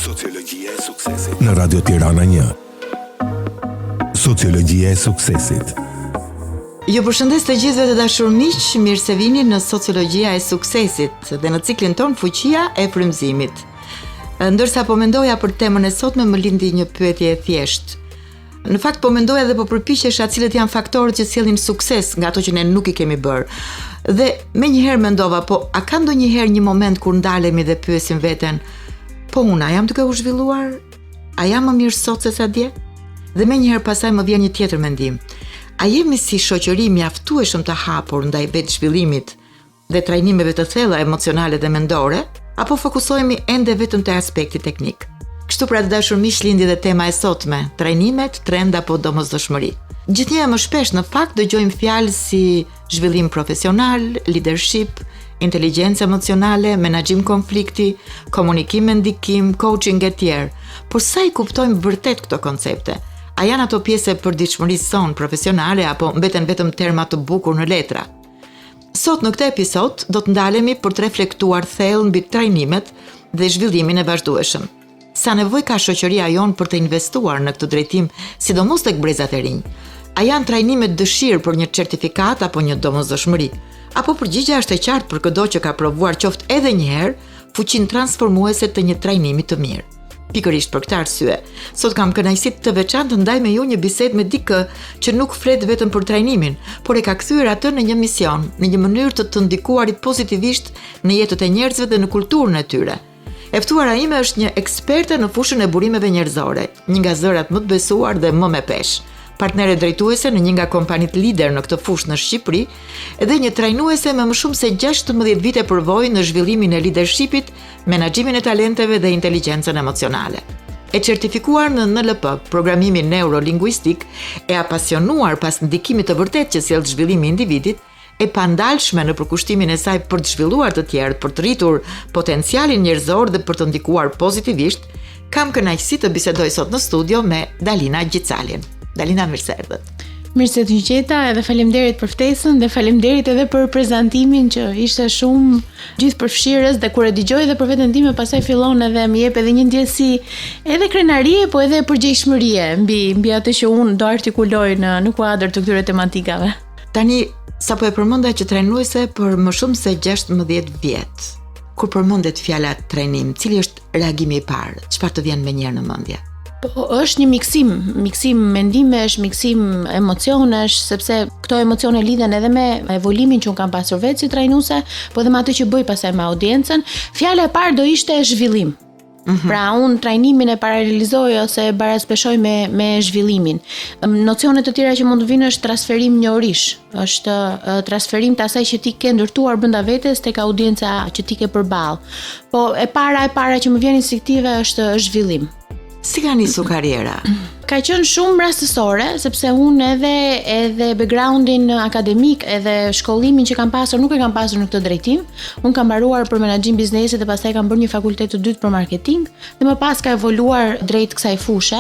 Sociologjia e suksesit në Radio Tirana 1. Sociologjia e suksesit. Ju përshëndes të gjithëve të dashur miq, mirë se vini në Sociologjia e suksesit dhe në ciklin ton Fuqia e frymëzimit. Ndërsa po mendoja për temën e sotme, më lindi një pyetje e thjeshtë. Në fakt po mendoja dhe po përpiqesha cilët janë faktorët që sjellin sukses nga ato që ne nuk i kemi bërë. Dhe menjëherë mendova, po a ka ndonjëherë një moment kur ndalemi dhe pyesim veten, po unë a jam duke u zhvilluar? A jam më mirë sot se sa dje? Dhe menjëherë pasaj më vjen një tjetër mendim. A jemi si shoqëri mjaftueshëm të hapur ndaj vetë zhvillimit dhe trajnimeve të thella emocionale dhe mendore, apo fokusohemi ende vetëm te aspekti teknik? Kështu pra të dashur miq, lindi dhe tema e sotme, trajnimet, trend apo domosdoshmëri. Gjithnjë më shpesh në fakt dëgjojmë fjalë si zhvillim profesional, leadership, inteligjencë emocionale, menaxhim konflikti, komunikim me ndikim, coaching e tjerë. Por sa i kuptojmë vërtet këto koncepte? A janë ato pjesë e përditshmërisë sonë profesionale apo mbeten vetëm terma të bukur në letra? Sot në këtë episod do të ndalemi për të reflektuar thellë mbi trajnimet dhe zhvillimin e vazhdueshëm. Sa nevojë ka shoqëria jonë për të investuar në këtë drejtim, sidomos tek brezat e rinj? A janë trajnimet dëshirë për një certifikat apo një domosdoshmëri? Apo përgjigjja është e qartë për çdo që ka provuar qoftë edhe një herë fuqinë transformuese të një trajnimi të mirë? Pikërisht për këtë arsye, sot kam kënaqësinë të veçantë të ndaj me ju një bisedë me dikë që nuk flet vetëm për trajnimin, por e ka kthyer atë në një mision, në një mënyrë të ndikuarit pozitivisht në jetët e njerëzve dhe në kulturën e tyre. E ftuara ime është një eksperte në fushën e burimeve njerëzore, një nga zërat më të besuar dhe më me peshë, partnere drejtuese në një nga kompanitë lider në këtë fushë në Shqipëri, dhe një trajnuese me më shumë se 16 vite përvojë në zhvillimin e leadershipit, menaxhimin e talenteve dhe inteligjencën emocionale. E certifikuar në NLP, programimin neurolingvistik, e apasionuar pas ndikimit të vërtet që sjell zhvillimi i individit, e pandalshme në përkushtimin e saj për të zhvilluar të tjerët, për të rritur potencialin njerëzor dhe për të ndikuar pozitivisht, kam kënaqësi të bisedoj sot në studio me Dalina Gjicalin. Dalina, mirë se erdhët. Mirë se të gjeta, edhe faleminderit për ftesën dhe faleminderit edhe për prezantimin që ishte shumë gjithëpërfshirës, dhe kur e dëgjoj edhe për veten time, pastaj fillon edhe më jep edhe një ndjesi edhe krenarie, po edhe përgjegjshmërie mbi atë që unë do artikuloj në kuadër të këtyre tematikave. Tani, sapo e përmenda që trajnuese për më shumë se 16 vjet. Kur përmendet fjala trajnim, cili është reagimi i parë? Çfarë të vjen menjëherë në mendje? Po, është një miksim mendimesh, miksim emocionesh, sepse këto emocione lidhen edhe me evoluimin që unë kam pasur vetë si trajnuese, po edhe me atë që bëj pastaj me audiencën. Fjala e parë do ishte zhvillim. Pra unë trajnimin e paralelizoj ose e baraspeshoj me zhvillimin. Nocionet të tjera që mund të vinë është transferim njohurish, është transferim të asaj që ti ke ndërtuar brenda vetes tek audienca që ti ke përballë. Po e para që më vjen instinktive është zhvillim. Si ka nisur karriera? Ka qenë shumë rastësore, sepse unë edhe backgroundin akademik, edhe shkollimin që kam pasur, nuk e kam pasur në këtë drejtim. Unë kam mbaruar për menaxhim biznesi dhe pastaj kam bërë një fakultet të dytë për marketing, dhe më pas ka evoluar drejt kësaj fushë.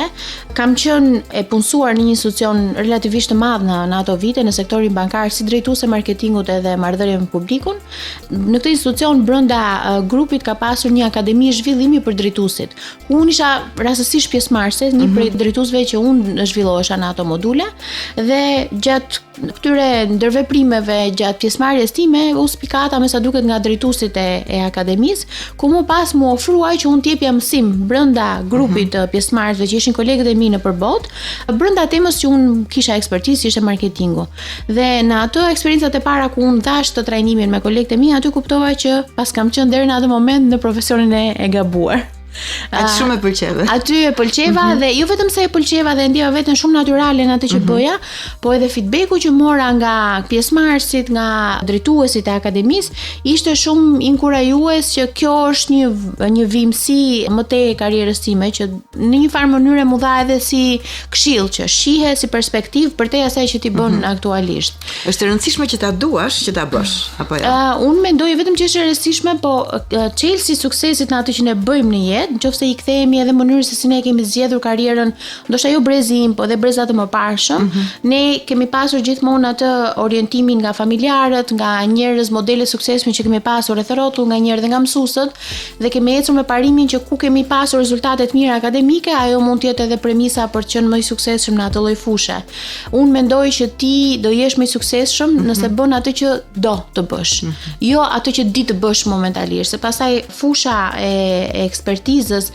Kam qenë e punësuar në një institucion relativisht të madh në ato vite në sektorin bankar si drejtuese marketingut edhe marrëdhënie me publikun. Në këtë institucion brenda grupit ka pasur një akademi zhvillimi për drejtuesit. Unë isha rastësisht pjesëmarrëse, një prej drejtuesve që unë zhvillohesha në ato module, dhe gjatë këtyre ndërveprimeve, gjatë pjesëmarrjes time, u spikata me sa duket nga drejtuesit e akademisë, ku më pas më ofruaj që unë t'jepja mësim brenda grupit të pjesëmarrësve që ishin kolegët e mi në përbot, brenda temës që unë kisha ekspertizë, ishte marketingu. Dhe në ato eksperiencat e para ku unë thash të trajnimin me kolegët e mi, aty kuptova që pas kam qenë deri në atë moment në profesionin e gabuar. Atë shumë e pëlqeve. Aty e pëlqeva dhe jo vetëm se e pëlqeva dhe ndjeva veten shumë natyrale në atë që bëja, po edhe feedbacku që mora nga pjesëmarrësit, nga drejtuesit e akademisë, ishte shumë inkurajues që kjo është një vimësi më tej e karrierës time, që në një farë mënyrë më dha edhe si këshill që shihe si perspektivë përtej asaj që ti bën aktualisht. Është e rëndësishme që ta duash, që ta bësh, apo jo? Unë mendoj vetëm që është e rëndësishme, po çelësi suksesit në atë që ne bëjmë në jetë, nëse se i kthehemi edhe mënyrës se si ne kemi zgjedhur karrierën, ndoshta jo brezi im, po dhe brezat e mëparshëm. Ne kemi pasur gjithmonë atë orientimin nga familjarët, nga njerëz modele suksesshëm që kemi pasur rreth rrotull, nga njerëz dhe nga mësuesët, dhe kemi ecur me parimin që ku kemi pasur rezultate të mira akademike, ajo mund të jetë edhe premisa për të qenë më i suksesshëm në atë lloj fushë. Unë mendoj që ti do jesh më i suksesshëm nëse bën atë që do të bësh, jo atë që di të bësh momentalisht, se pastaj fusha e ekspertizës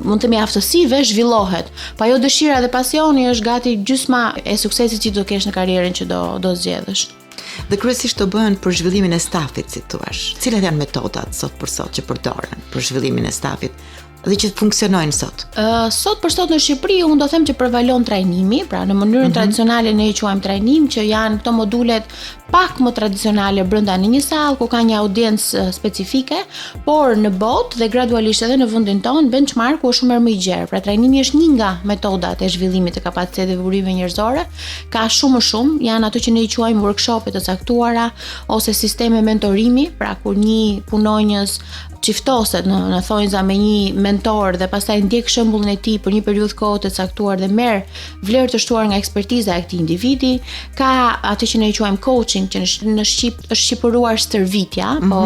mund të themi aftësive zhvillohet, pa jo dëshira dhe pasioni është gati gjysma e suksesit që do kesh në karrierën që do zgjedhësh. Dhe kryesisht të bëhen për zhvillimin e stafit, si thua. Cilat janë metodat sot për sot që përdoren për zhvillimin e stafit dhe që funksionojnë sot? Sot për sot në Shqipëri unë do them që prevalon trajnimi, pra në mënyrën tradicionale ne i quajmë trajnim, që janë këto modulet pak më tradicionale brenda në një sallë ku ka një audiencë specifike, por në botë dhe gradualisht edhe në vendin tonë benchmarku është shumë më i gjerë. Pra trajnimi është një nga metodat e zhvillimit të kapacitetit dhe burimeve njerëzore. Ka shumë, janë ato që ne i quajmë workshope të caktuara ose sisteme mentorimi, pra kur një punonjës çiftoset në thonjza me një mentor dhe pastaj ndjek shembullin e tij për një periudhë kohe të caktuar dhe merr vlerë të shtuar nga ekspertiza e këtij individi. Ka atë që ne i quajmë coaching, që në shqip është shqipëruar stërvitja, po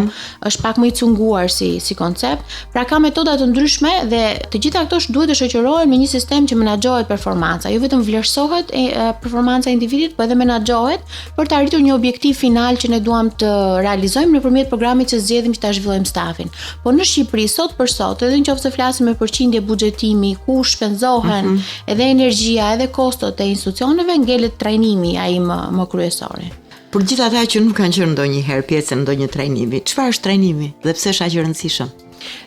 është pak më i cunguar si koncept. Pra ka metoda të ndryshme dhe të gjitha këto duhet të shoqërohen me një sistem që menaxhohet performanca, jo vetëm vlerësohet performanca e individit, por edhe menaxhohet për të arritur një objektiv final që ne duam të realizojmë nëpërmjet programit që zgjedhim që ta zhvillojmë stafin. Po në Shqipëri sot për sot, edhe nëse flasim me përqindje buxhetimi, ku shpenzohen edhe energjia, edhe kostot e institucioneve, ngelet trajnimi ai më kryesori. Për gjithë ata që nuk kanë qenë ndonjëherë pjesë në ndonjë trajnimi, çfarë është trajnimi dhe pse është aq i rëndësishëm?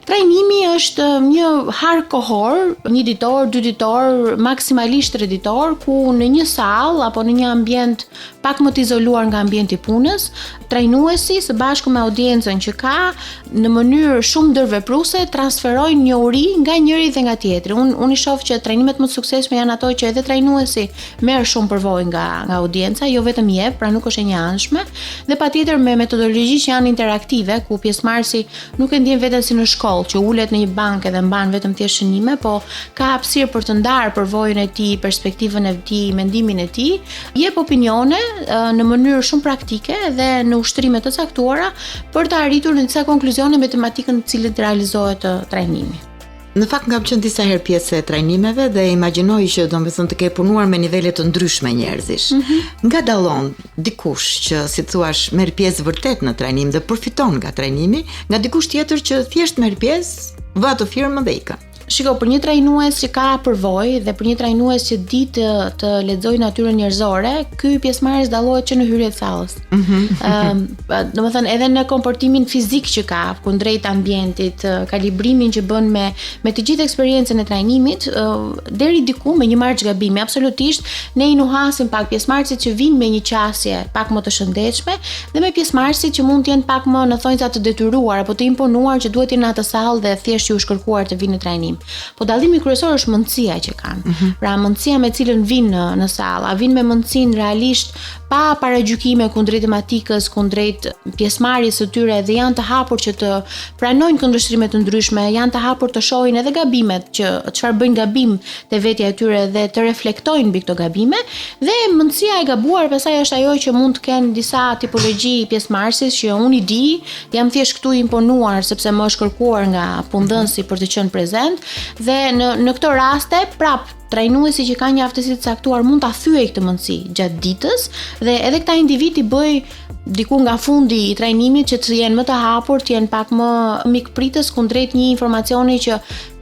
Trajnimi është një har kohor, 1 ditor, 2 ditor, maksimalisht 3 ditor, ku në një sallë apo në një ambient pak më të izoluar nga ambienti i punës, trajnuesi së bashku me audiencën që ka në mënyrë shumë ndërvepruese transferojnë njohuri nga njëri dhe nga tjetri. Unë i shoh që trajnimet më të suksesshme janë ato që edhe trajnuesi merr shumë përvojë nga audienca, jo vetëm jep, pra nuk është e njëanshme, dhe patjetër me metodologji që janë interaktive, ku pjesëmarrësi nuk e ndjen veten si në shkollë, që ulet në një bankë dhe mban vetëm thjesht shënime, po ka hapësirë për të ndarë përvojën e tij, perspektivën e tij, mendimin e tij, jep opinione në mënyrë shumë praktike dhe në ushtrime të caktuara për të arritur në disa konkluzione me tematikën në cilën realizohet trajnimi. Në fakt nga qenë disa herë pjesë e trajnimeve dhe imagjinoj që domethënë të ke punuar me nivele të ndryshme njerëzish. Nga dallon dikush që si thuash merr pjesë vërtet në trajnim dhe përfiton nga trajnimi, nga dikush tjetër që thjesht merr pjesë, vë atë firmën dhe ikën. Shiko, për një trajnues që ka përvojë dhe për një trajnues që di të lexojë natyrën njerëzore, ky pjesëmarrës dallohet që në hyrje të sallës. Domethënë edhe në komportimin fizik që ka kundrejt ambientit, kalibrimin që bën me të gjithë eksperiencën e trajnimit, deri diku me një margë gabimi, absolutisht ne i nuhasim pak pjesëmarrësit që vinë me një qasje pak më të shëndetshme dhe me pjesëmarrësit që mund të jenë pak më në thonjza të detyruar apo të imponuar që duhet të jenë në atë sallë dhe thjesht ju është kërkuar të vinë në trajnim. Po dallimi kryesor është mendësia që kanë. Pra mendësia me cilën vinë në sallë, a vinë me mendësinë realisht pa paragjykime kundrejt tematikës, kundrejt pjesëmarrjes së tyre dhe janë të hapur që të pranojnë kundërshtrime të ndryshme, janë të hapur të shohin edhe gabimet, që çfarë bëjnë gabim te vetja e tyre dhe të reflektojnë mbi këto gabime, dhe mendësia e gabuar pastaj është ajo që mund të kenë disa tipologji pjesëmarrësis që unë i di, jam thjesht këtu imponuar sepse më është kërkuar nga punëdhënësi për të qenë prezent. Dhe në këto raste, prap trajnuesi që ka një aftësi të caktuar mund ta thyej këtë mundësi gjatë ditës dhe edhe këta individ i bëj diku nga fundi i trajnimit që të jenë më të hapur, të jenë pak më mikpritës kundrejt një informacioni që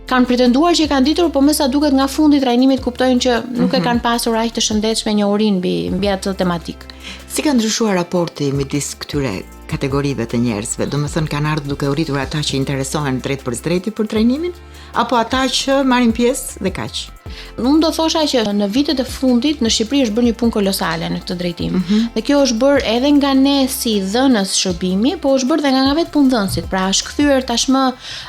kanë pretenduar që e kanë ditur, por me sa duket nga fundi i trajnimit kuptojnë që nuk e kanë pasur aq të shëndetshme njohurinë mbi atë tematik. Si ka ndryshuar raporti midis këtyre kategorive të njerëzve? Domethënë kanë ardhur duke u rritur ata që interesohen drejt për drejti për trajnimin, apo ata që marrin pjesë dhe kaq? Unë do thosha që në vitet e fundit në Shqipëri është bërë një punë kolosale në këtë drejtim. Dhe kjo është bërë edhe nga ne si dhënës shërbimi, po është bërë dhe nga vetë punëdhënësit. Pra është kthyer tashmë,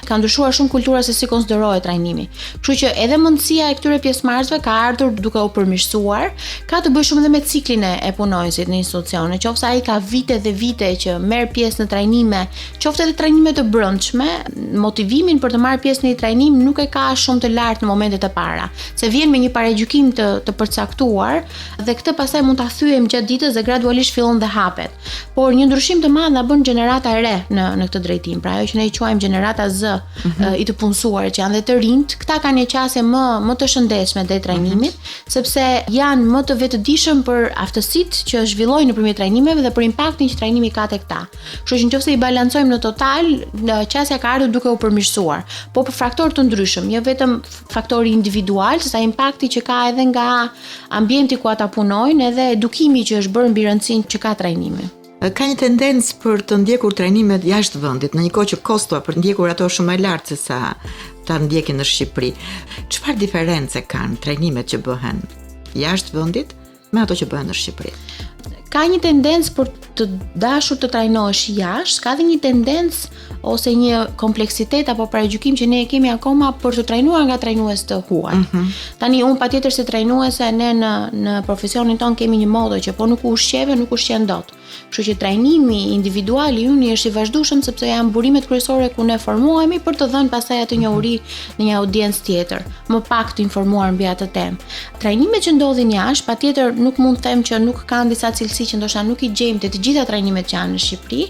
ka ndryshuar shumë kultura se si konsiderohet trajnimi. Kështu që edhe mundësia e këtyre pjesëmarrësve ka ardhur duke u përmirësuar, ka të bëjë shumë edhe me ciklin e punonjësit në institucione. Qoftë ai ka vite dhe vite që merr pjesë në trajnime, qoftë edhe trajnime të brendshme, motivimin për të marrë pjesë në një trajnim nuk e ka shumë të lartë në momentet e para. Se vjen me një paragjykim të përcaktuar dhe këtë pastaj mund ta thyejmë gjatë ditës dhe gradualisht fillon dhe hapet. Por një ndryshim të madh na bën gjenerata e re në këtë drejtim. Pra ajo që ne i quajmë gjenerata Z, i të punësuar që janë dhe të rinjt, këta kanë një qasje më të shëndetshme drejt trajnimit, sepse janë më të vetëdijshëm për aftësitë që zhvillojnë nëpërmjet trajnimeve dhe për impaktin që trajnimi ka tek ta. Kështu që nëse i balancojmë në total, qasja ka ardhur duke u përmirësuar, po për faktorë të ndryshëm, jo vetëm faktori individual, sa impakti që ka edhe nga ambienti ku ata punojnë, edhe edukimi që është bërë mbi rëndësinë që ka trajnimi. Ka një tendencë për të ndjekur trajnimet jashtë vendit, në një kohë që kosto për të ndjekur ato shumë më lart se sa ta ndjekin në Shqipëri. Çfarë diferencë kanë trajnimet që bëhen jashtë vendit me ato që bëhen në Shqipëri? Ka një tendencë për të dashur të trajnohesh jashtë, ka dhe një tendencë ose një kompleksitet apo paragjykim që ne e kemi akoma për të trajnuar nga trajnues të huaj. Tani unë patjetër si trajnuese ne në profesionin ton kemi një modo që po nuk ushqeve, nuk ushqen dot. Kështu që trajnimi individual i ynë është i vazhdueshëm sepse janë burimet kryesore ku ne formohemi për të dhënë pastaj atë njohuri në një audiencë tjetër, më pak të informuar mbi atë temë. Trajnimet që ndodhin jashtë, patjetër nuk mund të them që nuk kanë disa cilësi që ndoshta nuk i gjejmë te të gjitha trajnimet që janë në Shqipëri.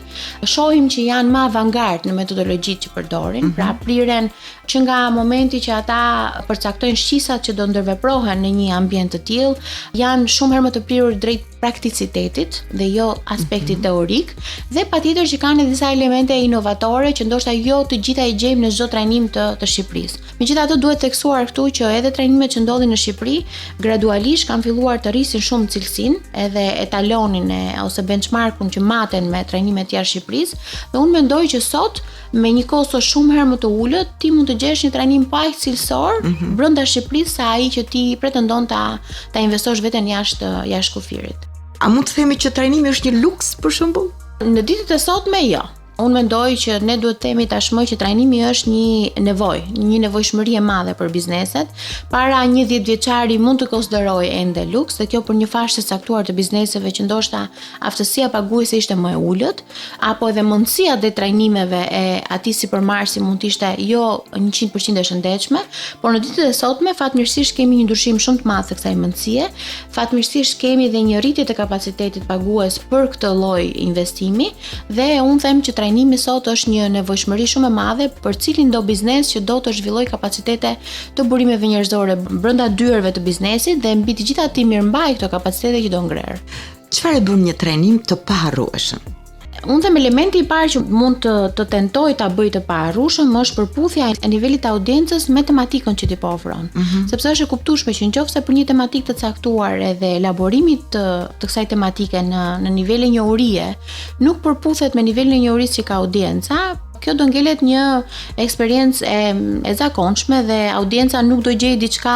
Shohim që janë më avangard në metodologjitë që përdorin, pra priren që nga momenti që ata përcaktojnë shqisat që do ndërveprohen në një ambient të tillë, janë shumë herë më të prirur drejt prakticitetit dhe jo aspektit teorik, dhe patjetër që kanë disa elemente inovatore që ndoshta jo të gjitha i gjejmë në çdo trajnim të Shqipërisë. Megjithatë duhet theksuar këtu që edhe trajnimet që ndodhin në Shqipëri gradualisht kanë filluar të rrisin shumë cilësinë, edhe etalonin ose benchmarkun që maten me trajnimet jashtë Shqipërisë, dhe unë mendoj që sot me një kosto shumë herë më të ulët, ti mund të gjesh një trajnim pa aq cilësor brenda Shqipërisë sa ai që ti pretendon ta investosh veten jashtë kufirit. A mund të themi që trajnimi është një luks për shembull? Në ditët e sotme jo. Unë mendoj që ne duhet të themi tashmë që trajnimi është një nevojshmëri e madhe për bizneset. Para një 10 vjeçari mund të konsiderojë ende luks, dhe kjo për një fashë të caktuar të bizneseve që ndoshta aftësia paguese ishte më e ulët, apo edhe mundësia dhe trajnimeve e atij sipërmarrësi mund të ishte jo 100% e shëndetshme, por në ditët e sotme fatmirësisht kemi një ndryshim shumë të madh të kësaj mundësie. Fatmirësisht kemi dhe një rritje të kapacitetit pagues për këtë lloj investimi, dhe unë them që trajnimi sot është një nevojshmëri shumë e madhe për cilin do biznes që do të zhvillojë kapacitete të burimeve njerëzore brenda dyerve të biznesit dhe mbi të gjitha të mirëmbajë këto kapacitete që do ngrer. Çfarë bën një trajnim të paharrueshëm? Unë them elementi i parë që mund të tentoj ta bëj të paharrueshëm është përputhja e nivelit të audiencës me tematikën që ti po ofron. Sepse është e kuptueshme që nëse për një tematikë të caktuar edhe elaborimit të kësaj tematike në nivele njohurie nuk përputhet me nivelin e njohurisë që ka audienca, kjo do ngelet një eksperiencë e zakonshme dhe audienca nuk do gjejë diçka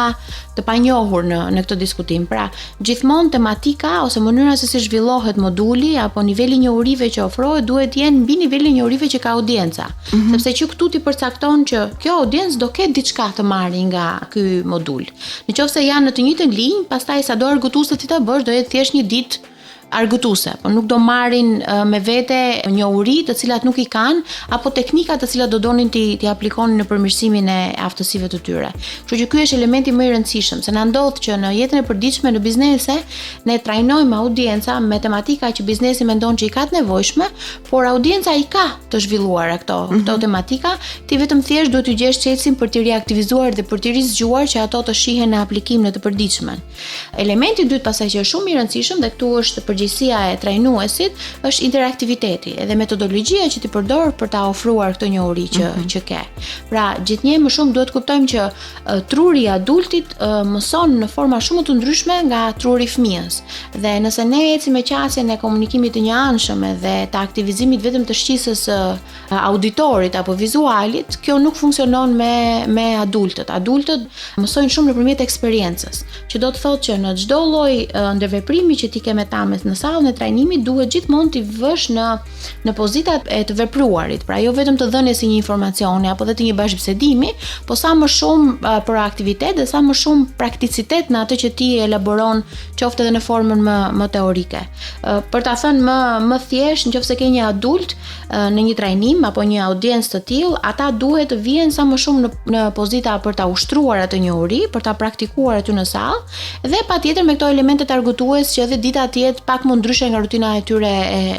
të panjohur në këtë diskutim. Pra, gjithmonë tematika ose mënyra se si zhvillohet moduli apo niveli njohurive që ofrohet duhet të jenë mbi nivelin njohurive që ka audienca. Sepse që këtu ti përcakton që kjo audiencë do ketë diçka të marrë nga ky modul. Nëse janë në të njëjtën linjë, pastaj sado argëtuese ti ta bësh do jetë thjesht një ditë argëtuese, por nuk do marrin me vete njohuri të cilat nuk i kanë apo teknika të cilat do donin ti aplikonin në përmirësimin e aftësive të tyre. Kështu që ky është elementi më i rëndësishëm, se na ndodh që në jetën e përditshme në biznese ne trajnojmë audienca me tematika që biznesi mendon që i ka të nevojshme, por audienca i ka të zhvilluara këto tematika, ti vetëm thjesht duhet të gjesh çelësin për të riaktivizuar dhe për të rizgjuar që ato të shihen në aplikim në të përditshmen. Elementi i dytë pastaj që është shumë i rëndësishëm dhe këtu është përgjegjësia e trajnuesit është interaktiviteti edhe metodologjia që ti përdor për ta ofruar këtë njohuri që ke. Pra, gjithnjë më shumë duhet kuptojmë që truri i adultit mëson në forma shumë të ndryshme nga truri i fëmijës. Dhe nëse ne ecim me qasjen e komunikimit të njëanshëm dhe të aktivizimit vetëm të shqisës auditorit apo vizualit, kjo nuk funksionon me adultët. Adultët mësojnë shumë nëpërmjet eksperiencës, që do të thotë që në çdo lloj ndërveprimi që ti ke me ta në sallën e trajnimit duhet gjithmonë ti vësh në pozitat e të vepruarit, pra jo vetëm të dhënies së një informacioni apo dhe të një bashkëbisedimi, po sa më shumë proaktivitet dhe sa më shumë prakticitet në atë që ti elaboron, qoftë edhe në formën më teorike. Për ta thënë më thjesht, nëse ke një adult në një trajnim apo një audiencë të tillë, ata duhet të vijnë sa më shumë në pozita për ta ushtruar atë njohuri, për ta praktikuar aty në sallë dhe patjetër me këto elemente targetues që edhe dita të jetë pak më ndryshe nga rutina e tyre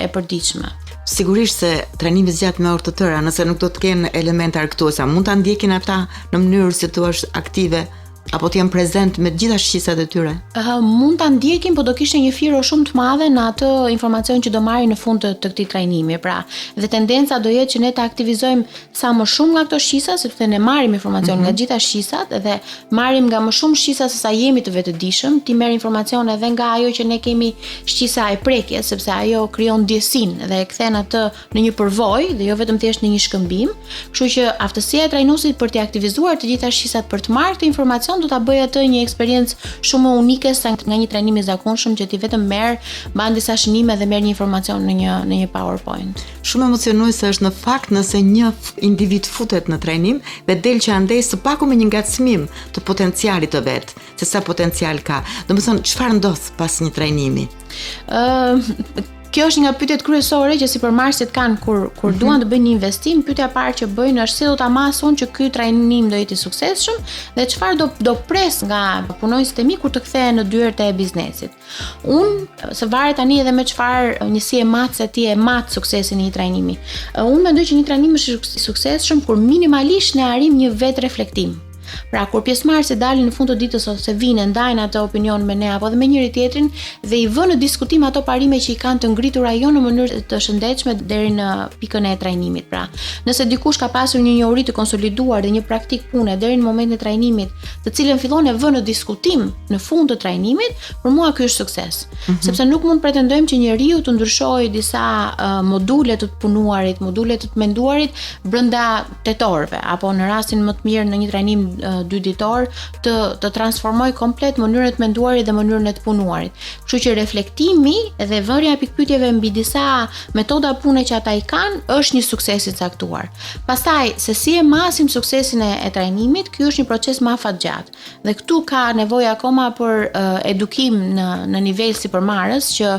e përditshme. Sigurisht se trajnimi zgjat me orë të tëra, nëse nuk do të kenë elemente argëtuese, mund ta ndjekin ata në mënyrë si thua aktive apo të jenë prezent me gjitha shqisat e tyre? Mund ta ndjekin, po do kishte një firo shumë të madhe në atë informacion që do marrin në fund të këtij trajnimi. Pra, dhe tendenca do jetë që ne të aktivizojmë sa më shumë nga këto shqisa, sepse ne marrim informacion nga gjitha shqisat dhe marrim nga më shumë shqisa se sa jemi të vetëdijshëm. Ti merr informacion edhe nga ajo që ne kemi shqisa e prekjes, sepse ajo krijon ndjesinë dhe e kthen atë në një përvojë dhe jo vetëm thjesht në një shkëmbim. Kështu që aftësia e trajnuesit për të aktivizuar të gjitha shqisat për të marrë këtë informacion do ta bëj atë një eksperiencë shumë unike sa nga një trajnim i zakonshëm që ti vetëm merr, mban disa shënime dhe merr një informacion në një PowerPoint. Shumë emocionuese është në fakt nëse një individ futet në trajnim dhe del që andej së paku me një ngacmim të potencialit të vet, se sa potencial ka. Domethënë, çfarë ndodh pas një trajnimi? Kjo është një nga pyetjet kryesore që sipërmarrësit kanë kur duan të bëjnë një investim. Pyetja e parë që bëjnë është si do ta masun që ky trajnim do jetë i suksesshëm dhe çfarë do pres nga punonjësit e mi kur të kthehen në dyert e biznesit. Unë se varet tani edhe me çfarë njësi e mat se ti e mat suksesin e një trajnimi. Unë mendoj që një trajnim është i suksesshëm kur minimalisht ne arrim një vetë reflektim. Pra, kur pjesëmarrësit dalin në fund të ditës ose vinë ndajnë atë opinion me ne apo dhe me njëri tjetrin dhe i vënë në diskutim ato parime që i kanë të ngritura jo në mënyrë të shëndetshme deri në pikën e trajnimit. Pra, nëse dikush ka pasur një njohuri të konsoliduar dhe një praktik pune deri në momentin e trajnimit, të cilën fillon e vënë në diskutim në fund të trajnimit, për mua ky është sukses. Sepse nuk mund pretendojmë që njeriu të ndryshojë disa module të punuarit, module të menduarit brenda tetorëve apo në rastin më të mirë në një trajnim 2 ditor të transformoj komplet mënyrën e menduarit dhe mënyrën e të punuarit. Kështu që reflektimi dhe vënia e pikpyetjeve mbi disa metoda pune që ata i kanë është një sukses i caktuar. Pastaj, se si e masim suksesin e trajnimit, ky është një proces më afatgjatë. Dhe këtu ka nevojë akoma për edukim në nivel sipërmarrës që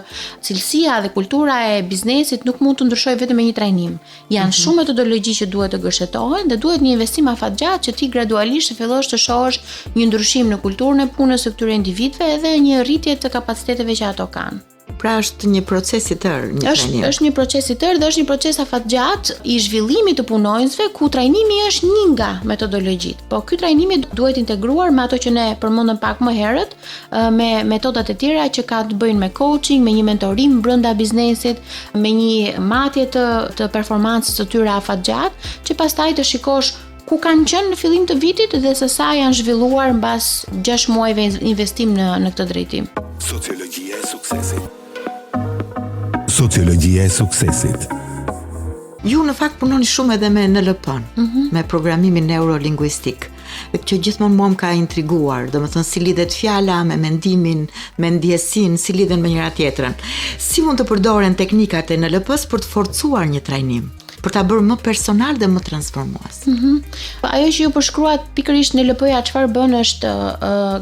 cilësia dhe kultura e biznesit nuk mund të ndryshojë vetëm me një trajnim. Janë shumë metodologji që duhet të gërshetohen dhe duhet një investim afatgjatë që ti gradualisht të fillosh të shohësh një ndryshim në kulturën e punës së këtyre individëve edhe një rritje të kapaciteteve që ato kanë. Pra është një proces i tërë, një trajnim. Është një proces i tërë dhe është një proces afatgjatë i zhvillimit të punonjësve ku trajnimi është një nga metodologjitë. Po ky trajnimi duhet integruar me ato që ne përmendëm pak më herët, me metodat e tjera që ka të bëjnë me coaching, me një mentorim brenda biznesit, me një matje të performancës së tyre afatgjatë, që pastaj të shikosh ku kanë qenë në fillim të vitit dhe se sa janë zhvilluar mbas 6 muajve investim në këtë drejtim. Sociologjia e suksesit. Sociologjia e suksesit. Ju në fakt punoni shumë edhe me NLP-n, me programimin neurolingvistik. Që gjithmonë mua më ka intriguar, domethënë si lidhet fjala me mendimin, me ndjesinë, si lidhen me njëra tjetrën. Si mund të përdoren teknikat e NLP-s për të forcuar një trajnim, për ta bërë më personal dhe më transformues? Ajo që ju përshkruat pikërisht në NLP-ja çfarë bën është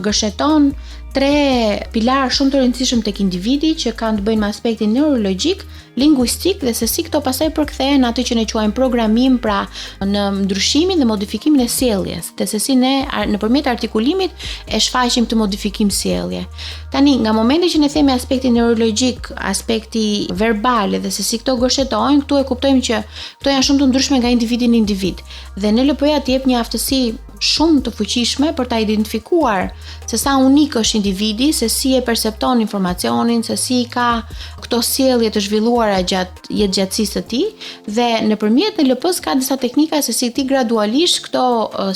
gërsheton 3 pilar shumë të rëndësishëm tek individi që kanë të bëjnë me aspektin neurologjik lingvistik dhe se si këto pastaj përkthehen atë që ne quajmë programim, pra në ndryshimin dhe modifikimin e sjelljes, dhe se si ne nëpërmjet artikulimit e shfaqim këtë modifikim sjellje. Tani, nga momenti që ne themi aspekti neurologjik, aspekti verbal dhe se si këto gërshetojnë, këtu e kuptojmë që këto janë shumë të ndryshme nga individi në individ. Dhe NLP-ja jep një aftësi shumë të fuqishme për ta identifikuar se sa unik është individi, se si e percepton informacionin, se si ka këto sjellje të zhvilluara gjatë jetëgjatësisë së tij, dhe nëpërmjet NLP-s ka disa teknika se si ti gradualisht këto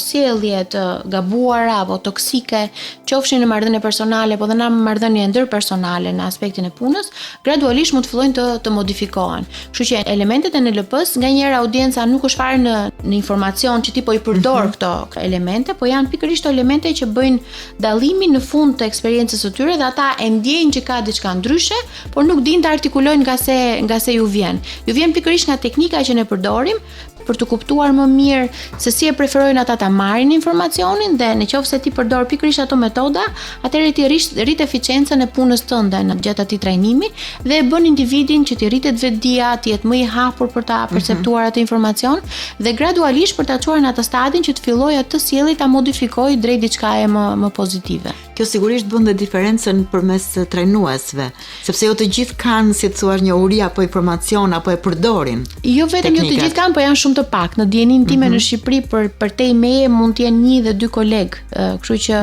sjellje të gabuara apo toksike, qofshin në marrëdhënie personale apo në marrëdhënie ndërpersonale në aspektin e punës, gradualisht mund të fillojnë të modifikohen. Kështu që elementet e NLP-s, nganjëherë audienca nuk është fare në informacion që ti po i përdor këto elemente, po janë pikërisht elemente që bëjnë dallimin në fund të eksperiencës së tyre dhe ata e ndjejnë që ka diçka ndryshe, por nuk dinë të artikulojnë nga se ju vjen. Ju vjen pikërisht nga teknika që ne përdorim për të kuptuar më mirë se si e preferojnë ata ta marrin informacionin, dhe nëse ti përdor pikërisht ato metoda, atëherë ti rrit eficiencën e punës tënde në gjatë atij trajnimi dhe e bën individin që të rritet vetdia, të jetë më i hapur për ta perceptuar atë informacion dhe gradualisht për ta çuar në atë stadin që të fillojë atë sjellje ta modifikojë drejt diçkaje më pozitive. Kjo sigurisht bën dhe diferencën përmes trajnuesve, sepse jo të gjithë kanë, si të thuash, njohuri apo informacion apo e përdorin. Jo vetëm jo të gjithë kanë, po janë shumë të pak. Në dijenin time në Shqipëri për te meje mund të jenë 1 dhe 2 kolegë. Kështu që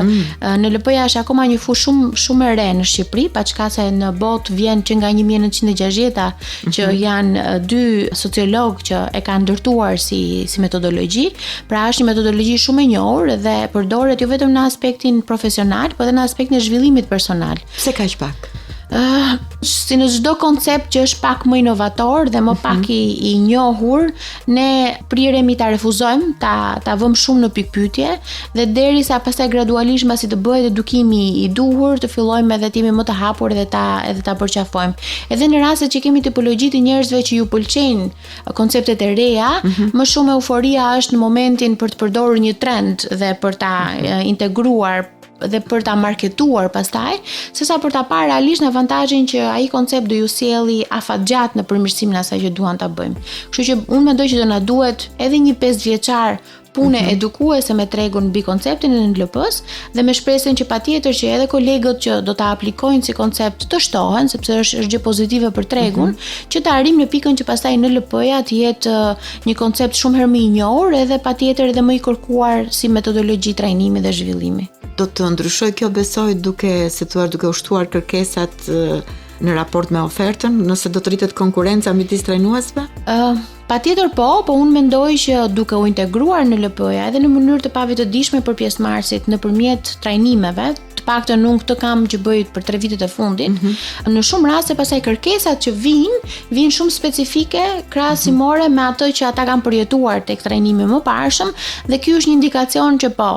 NLP-ja është akoma një fushë shumë e re në Shqipëri, paçka se në botë vjen që nga 1960-ta që janë 2 sociologë që e kanë ndërtuar si metodologji. Pra është një metodologji shumë e njohur dhe përdoret jo vetëm në aspektin profesional, po edhe në aspektin e zhvillimit personal. Pse kaq pak? Si në çdo koncept që është pak më inovator dhe më pak i njohur, ne priremi ta refuzojmë, ta vëmë shumë në pikpyetje dhe derisa pastaj gradualisht mbasi të bëhet edukimi i duhur, të fillojmë edhe të jemi më të hapur edhe ta përqafojmë. Edhe në rastet që kemi tipologji të njerëzve që ju pëlqejnë konceptet e reja, më shumë euforia është në momentin për të përdorur një trend dhe për ta integruar dhe për ta marketuar pastaj, sesa për ta parë realisht në avantazhin që ai koncept do ju sjelli afatgjat në përmirësimin e asaj që duan ta bëjmë. Kështu që unë mendoj që do na duhet edhe një 5 vjeçar punë edukuese me tregun mbi konceptin e NLP-s dhe me shpresën që patjetër që edhe kolegët që do ta aplikojnë si koncept të shtohen, sepse është gjë pozitive për tregun, që të arrijmë në pikën që pastaj NLP-ja të jetë një koncept shumë herë më i njohur edhe patjetër edhe më i kërkuar si metodologji trajnimi dhe zhvillimi. Do të ndryshoj kjo, besoj, duke ushtuar kërkesat në raport me ofertën, nëse do të rritet konkurenca midis trajnuesve? Patjetër po unë mendoj që duke u integruar në NLP-ja edhe në mënyrë të pavetëdijshme për pjesëmarrësit nëpërmjet trajnimeve, të paktën unë këtë kam që bëj për 3 vitet e fundit. Në shumë raste pastaj kërkesat që vijnë shumë specifike, krahasimore me atë që ata kanë përjetuar tek trajnimi më parshëm, dhe ky është një indikacion që po,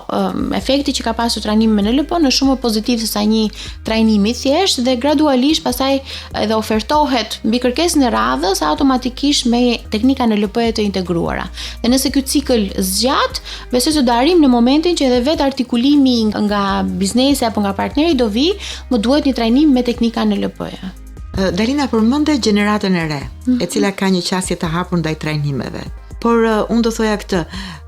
efekti që ka pasur trajnimi me NLP në shumë më pozitiv se sa një trajnim i thjeshtë, dhe gradualisht pastaj edhe ofertohet mbi kërkesën e radhës automatikisht me teknika NLP të integruara. Dhe nëse ky cikël zgjat, besoj se do arrijmë në momentin që edhe vetë artikulimi nga biznesi apo nga partneri do vi, më duhet një trajnim me teknika NLP-ja. Dalina përmende gjeneratën e re, e cila ka një qasje të hapur ndaj trajnimeve. Por unë do thoja këtë,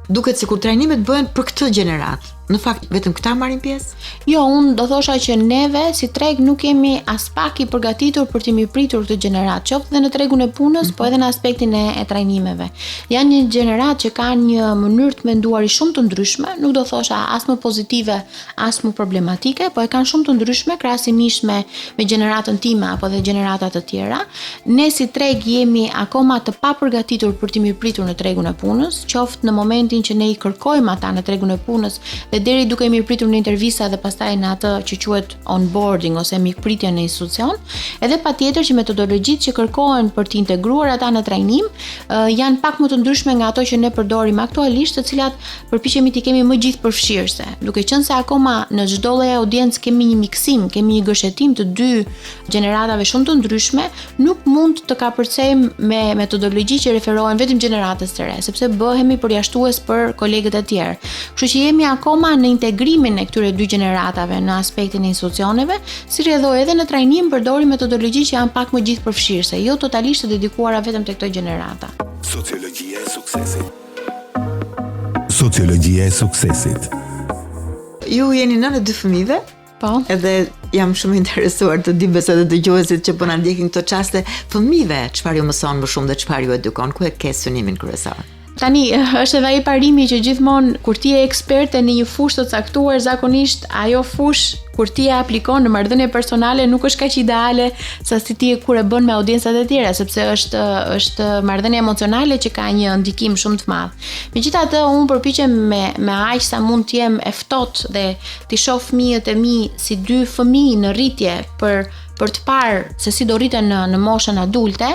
duket sikur trajnimet bëhen për këtë gjeneratë. Në fakt, vetëm këta marrin pjesë? Jo, unë do thosha që neve si treg nuk jemi as pak i përgatitur për të mirëpritur këtë gjenerat, qoftë edhe në tregun e punës, po edhe në aspektin e trajnimeve. Janë një gjenerat që kanë një mënyrë të menduari shumë të ndryshme, nuk do thosha as më pozitive, as më problematike, po e kanë shumë të ndryshme krahasimisht me gjeneratën time apo dhe gjenerata të tjera. Ne si treg jemi akoma të papërgatitur për të mirëpritur në tregun e punës, qoftë në momentin që ne i kërkojmë ata në tregun e punës dhe deri duke i mirëpritur në intervista dhe pastaj në atë që quhet onboarding ose mikpritje në institucion, edhe patjetër që metodologjitë që kërkohen për të integruar ata në trajnim janë pak më të ndryshme nga ato që ne përdorim aktualisht, të cilat përpiqemi t'i kemi më gjithëpërfshirëse. Duke qenë se akoma në çdo lloj audiencë kemi një miksim, kemi një gërshetim të 2 gjeneratave shumë të ndryshme, nuk mund të kapërcejmë me metodologji që referohen vetëm gjeneratës së re, sepse bëhemi përjashtues për kolegët e tjerë. Kështu që jemi akoma akoma në integrimin e këtyre dy gjeneratave në aspektin e institucioneve, si rrjedhoi edhe në trajnim përdori metodologji që janë pak më gjithëpërfshirëse, jo totalisht të dedikuara vetëm tek këto gjenerata. Sociologjia e suksesit. Sociologjia e suksesit. Ju jeni nënë e 2 fëmijëve? Po. Edhe jam shumë interesuar të di besoj edhe dëgjuesit që po na ndjekin këto çaste, fëmijëve çfarë ju mëson më shumë dhe çfarë ju edukon, ku e ke synimin kryesor? Tani, është edhe ai parimi që gjithmonë kur ti je eksperte në një fushë të caktuar, zakonisht ajo fushë kur ti e aplikon në marrëdhënie personale nuk është kaq ideale sa si ti kur e bën me audiencat e tjera, sepse është marrëdhënie emocionale që ka një ndikim shumë të madh. Megjithatë, unë përpiqem me aq sa mund të jem e ftohtë dhe të shoh fëmijët e mi si 2 fëmijë në rritje për të parë se si do rriten në moshën adulte,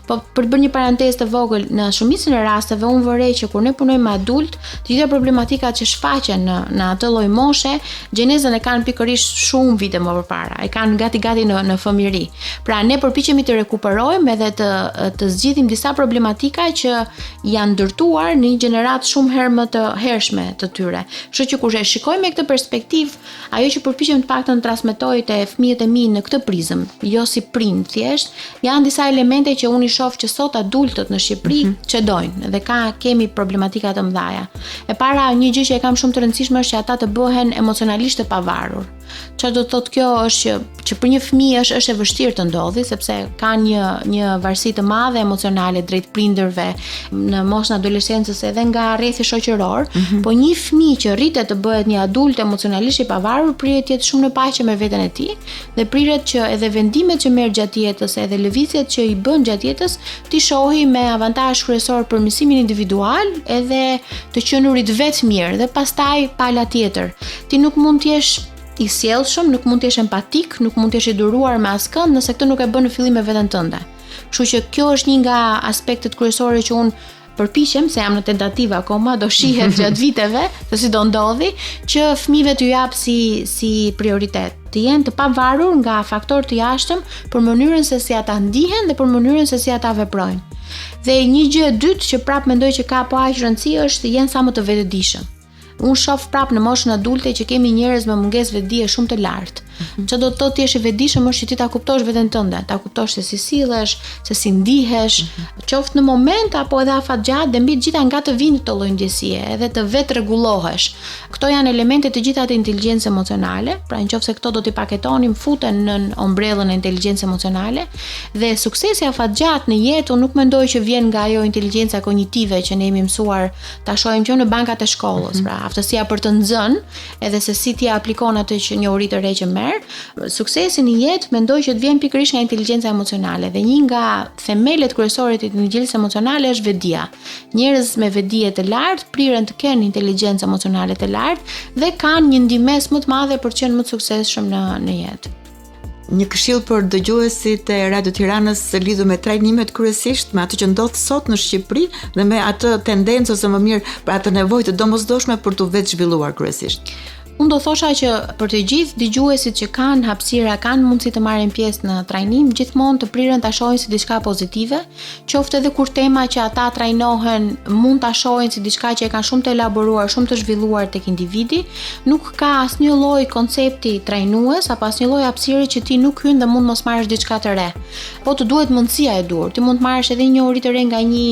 po për të bërë një parantezë të vogël, në shumicën e rasteve unë vërej që kur ne punojmë me adult, të gjitha problematikat që shfaqen në atë lloj moshe, gjenezën e kanë pikërisht shumë vite më përpara, e kanë gati në fëmijëri. Pra ne përpiqemi të rekuperojmë edhe të zgjidhim disa problematika që janë ndërtuar në një gjeneratë shumë herë më të hershme të tyre. Kështu që kur e shikojmë me këtë perspektivë, ajo që përpiqem të paktën të transmetoj te fëmijët e mi në këtë prizmë, jo si prind thjesht, janë disa elemente që unë i shoh që sot adultët në Shqipëri çedojnë dhe kemi problematika të mëdha. E para, një gjë që e kam shumë të rëndësishme është që ata të bëhen emocionalisht të pavarur. Çfarë do të thotë kjo është që për një fëmijë është e vështirë të ndodhi sepse ka një varësi të madhe emocionale drejt prindërve në moshën e adoleshencës edhe nga rrethi shoqëror, po një fëmijë që rritet të bëhet një adult emocionalisht i pavarur priret të jetë shumë në paqe me veten e tij dhe priret që edhe vendimet që merr gjatë jetës, edhe lëvizjet që i bën gjatë jetës, ti shohi me avantazh kryesor për mësimin individual edhe të qenurit vetë mirë dhe pastaj pala tjetër. Ti nuk mund të jesh i sjellshëm, nuk mund të jesh empatik, nuk mund të jesh i duruar me askënd nëse këtë nuk e bën në fillim me veten tënde. Kështu që kjo është një nga aspektet kryesore që unë përpiqem, se jam në tentativë akoma, do shihet gjatë viteve, se si do ndodhi, që fëmijëve t'ju jap si prioritet. Të jenë të pavarur nga faktor të jashtëm për mënyrën se si ata ndihen dhe për mënyrën se si ata veprojnë. Dhe një gjë e dytë që prap mendoj që ka po aq rëndësi është të jenë sa më të vetëdijshëm. Unë shoh prap në moshën adulte që kemi njerëz me mungesë vetëdije shumë të lartë. Që do të thotë ti je i vetëdijshëm është që ti ta kuptosh veten tënde, ta kuptosh se si sillesh, se si ndihesh, qoftë në moment apo edhe afatgjatë dhe mbi të gjitha nga të vinë këto lloj ndjesie, edhe të vetë rregullohesh. Këto janë elemente të gjitha të inteligjencës emocionale, pra nëse këto do t'i paketonim futen në ombrellën e inteligjencës emocionale dhe suksesi afatgjatë në jetë unë nuk mendoj që vjen nga ajo inteligjenca kognitive që ne jemi mësuar ta shohim që në bankat e shkollës, pra aftësia për të nxënë, edhe se si ti aplikon atë që njohuri të re që merr. Suksesi në jetë mendoj që të vjen pikërisht nga inteligjenca emocionale dhe një nga themelet kryesore të inteligjencës emocionale është vetdia. Njerëz me vetdije të lartë priren të kenë inteligjencë emocionale të lartë dhe kanë një ndihmës më të madhe për të qenë më të suksesshëm në jetë. Një këshill për dëgjuesit e Radio Tiranës lidhur me trajnimet kryesisht me atë që ndodh sot në Shqipëri dhe me atë tendencë ose më mirë për atë nevojë të domosdoshme për të vetë zhvilluar kryesisht. Unë do thosha që për të gjithë dëgjuesit që kanë hapësira, kanë mundësi të marrin pjesë në trajnim, gjithmonë të prirën ta shohin si diçka pozitive, qoftë edhe kur tema që ata trajnohen mund ta shohin si diçka që e kanë shumë të elaboruar, shumë të zhvilluar tek individi, nuk ka asnjë lloj koncepti trajnues apo asnjë lloj hapësire që ti nuk hyn dhe mund mos marrësh diçka të re. Po të duhet mundësia e dur. Ti mund të marrësh edhe një uri të re nga një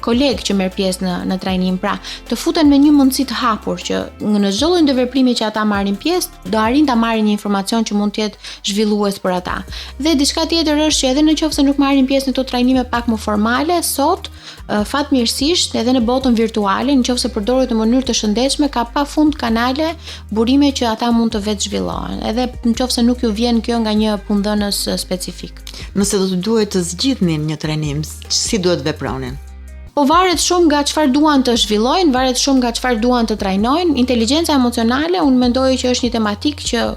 koleg që merr pjesë në trajnim, pra të futen me një mundësi të hapur që në çdo lloj ndërveprimi që ata marrin pjesë, do arrin ta marrin një informacion që mund të jetë zhvillues për ata. Dhe diçka tjetër është që edhe nëse nuk marrin pjesë në këto trajnime pak më formale, sot fatmirësisht edhe në botën virtuale, nëse përdoret në mënyrë të shëndetshme, ka pafund kanale burime që ata mund të vetë zhvillohen, edhe nëse nuk ju vjen kjo nga një punëdhënës specifik. Nëse do të duhet të zgjidhnin një trajnim, si duhet vepronin? Po varet shumë nga çfarë duan të zhvillojnë, varet shumë nga çfarë duan të trajnojnë. Inteligjenca emocionale unë mendoj që është një tematikë që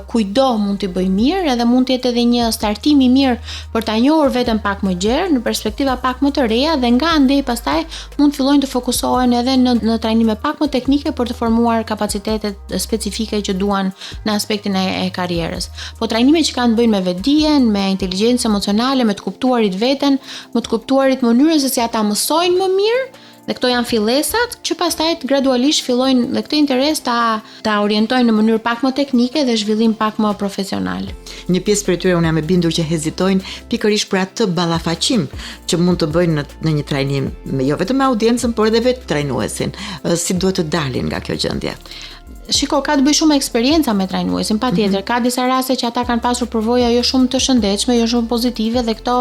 kujdo mund t'i bëj mirë edhe mund të jetë edhe një startim i mirë për ta njohur veten pak më gjerë në perspektiva pak më të reja dhe nga andej pastaj mund të fillojnë të fokusohen edhe në trajnime pak më teknike për të formuar kapacitetet specifike që duan në aspektin e karrierës. Po trajnime që kanë të bëjnë me vetdijen, me inteligjencë emocionale, me të kuptuarit veten, me të kuptuarit mënyrën se si ata mësojnë më mirë Dhe këto janë fillesat që pastaj gradualisht fillojnë dhe këtë interes ta orientojnë në mënyrë pak më teknike dhe zhvillim pak më profesional. Një pjesë prej tyre unë jam e bindur që hezitojnë pikërisht për atë ballafaqim që mund të bëjnë në një trajnim, jo vetëm me audiencën, por edhe vetë trajnuesin. Si duhet të dalin nga kjo gjendje? Shiko, ka të bëj shumë eksperjenca me trajnuesin, patjetër. Ka disa raste që ata kanë pasur përvoja jo shumë të shëndetshme, jo shumë pozitive dhe këto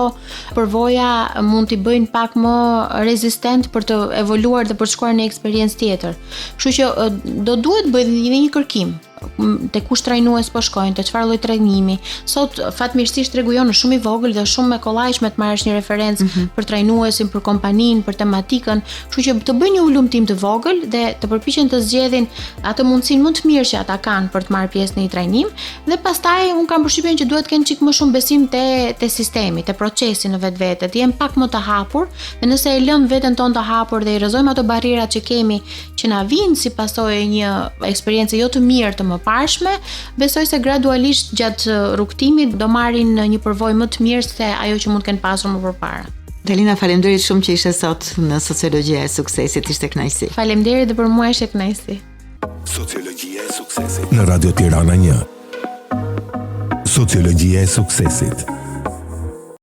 përvoja mund t'i bëjnë pak më rezistent për të evoluar dhe për të shkuar në eksperiencë tjetër. Kështu që do duhet bëj një kërkim te kush trajnues po shkojnë, te çfarë lloj trajnimi. Sot fatmirësisht tregu jonë është shumë i vogël dhe shumë e kollajshme të marrësh një referencë për trajnuesin, për kompaninë, për tematikën, kështu që të bëjnë një ulumtim të vogël dhe të përpiqen të zgjedhin atë mundësinë më të mirë që ata kanë për të marrë pjesë në një trajnim dhe pastaj un kam përshtypjen që duhet të kenë çik më shumë besim te sistemi, te procesi në vetvete, të jenë pak më të hapur dhe nëse e lëm veten tonë të hapur dhe i rrezojmë ato barrierat që kemi që na vinë si pasojë një eksperiencë jo të mirë të mëparshme, besoj se gradualisht gjatë rrugtimit do marrin një përvojë më të mirë se ajo që mund të kenë pasur më përpara. Dalina, faleminderit shumë që ishe sot në Sociologjia e Suksesit, ishte kënaqësi. Faleminderit dhe për mua ishte kënaqësi. Sociologjia e Suksesit në Radio Tirana 1. Sociologjia e Suksesit.